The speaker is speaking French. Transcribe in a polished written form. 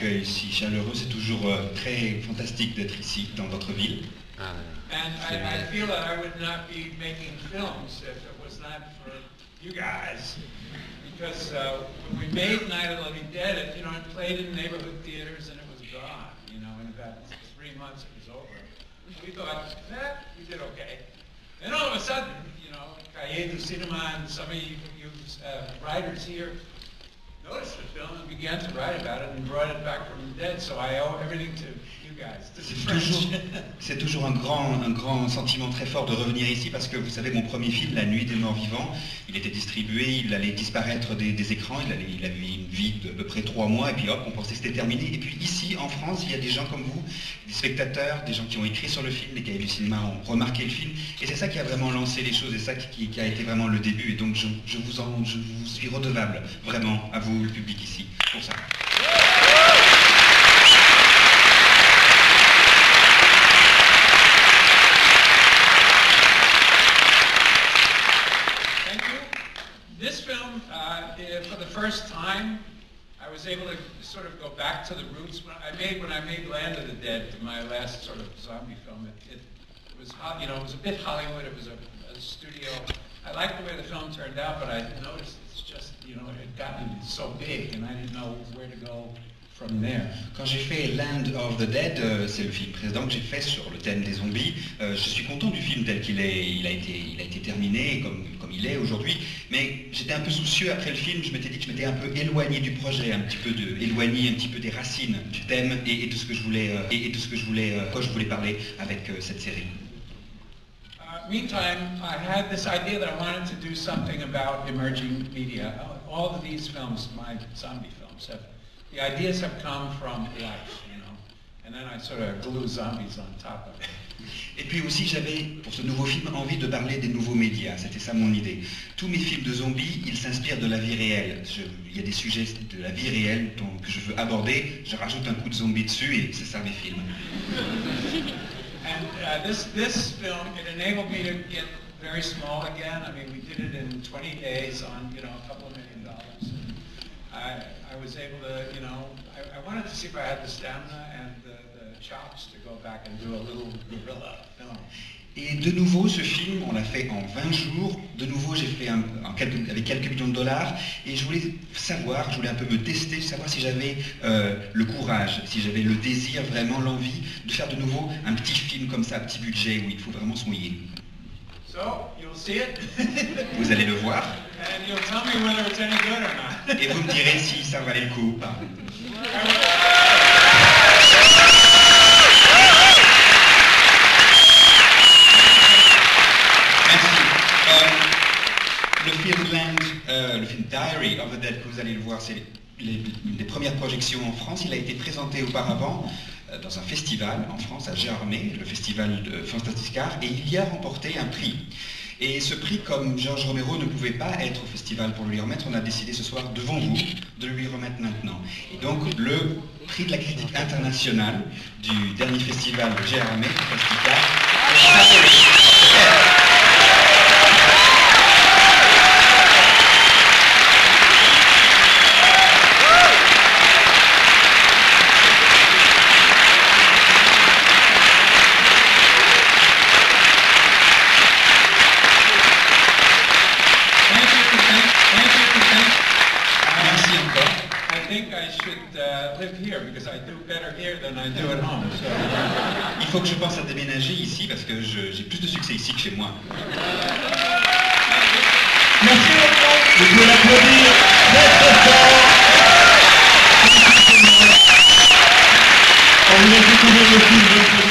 accueil si chaleureux. C'est toujours très fantastique d'être ici, dans votre ville. And I feel that I would not be making films if it was not for you guys. Because when we made Night of the Living Dead, it played in neighborhood theaters and it was gone. In about 3 months it was over. We thought, we did okay. Then all of a sudden, Cahiers du Cinema and some of you writers here noticed the film and began to write about it and brought it back from the dead. So I owe everything to you guys. C'est toujours un grand sentiment très fort de revenir ici parce que vous savez, mon premier film, La Nuit des Morts Vivants, il était distribué, il allait disparaître des écrans, il avait une vie d'à peu près 3 mois et puis hop, on pensait que c'était terminé. Et puis ici, en France, il y a des gens comme vous, des spectateurs, des gens qui ont écrit sur le film, les Cahiers du Cinéma ont remarqué le film. Et c'est ça qui a vraiment lancé les choses et ça qui a été vraiment le début. Et donc je vous suis redevable vraiment à vous, le public ici, pour ça. This film, for the first time, I was able to sort of go back to the roots. When I made Land of the Dead, my last sort of zombie film, it was it was a bit Hollywood. It was a studio. I liked the way the film turned out, but I noticed it's just it had gotten so big, and I didn't know where to go from there. Quand j'ai fait Land of the Dead, c'est le film précédent que j'ai fait sur le thème des zombies. Je suis content du film tel qu'il est. Il a été terminé comme il est aujourd'hui. Mais j'étais un peu soucieux après le film. Je m'étais dit que je m'étais un peu éloigné du projet, éloigné un petit peu des racines du thème et de ce que je voulais, quoi je voulais parler avec cette série. Meantime, I had this idea that I wanted to do something about emerging media. All of these films, my zombie films, the ideas have come from life, and then I sort of glue zombies on top of it. Et puis aussi, j'avais, pour ce nouveau film, envie de parler des nouveaux médias. C'était ça mon idée. Tous mes films de zombies, ils s'inspirent de la vie réelle. Il y a des sujets de la vie réelle que je veux aborder. Je rajoute un coup de zombie dessus et c'est ça mes films. And this film, it enabled me to get very small again. I mean, we did it in 20 days on, a couple of $1 million. I was able to, I wanted to see if I had the stamina and the chops to go back and do a little guerrilla film. Et de nouveau, ce film, on l'a fait en 20 jours. De nouveau, j'ai fait avec quelques millions de dollars. Et je voulais un peu me tester, savoir si j'avais le courage, si j'avais le désir, vraiment l'envie de faire de nouveau un petit film comme ça, à petit budget, où il faut vraiment se mouiller. So, you'll see it. Vous allez le voir. And you'll tell me whether it's any good or not. Et vous me direz si ça valait le coup ou pas. Le film Diary of the Dead que vous allez le voir, c'est une des premières projections en France. Il a été présenté auparavant dans un festival en France, à Gérardmer, le festival de Fantastic-Art, et il y a remporté un prix. Et ce prix, comme Georges Romero ne pouvait pas être au festival pour le lui remettre, on a décidé ce soir devant vous de le lui remettre maintenant. Et donc le prix de la critique internationale du dernier festival de Gérardmer, Fantastic-Art, il faut que je pense à déménager ici parce que j'ai plus de succès ici que chez moi. Merci beaucoup. Je peux l'applaudir très fort. On vous laisse découvrir le film.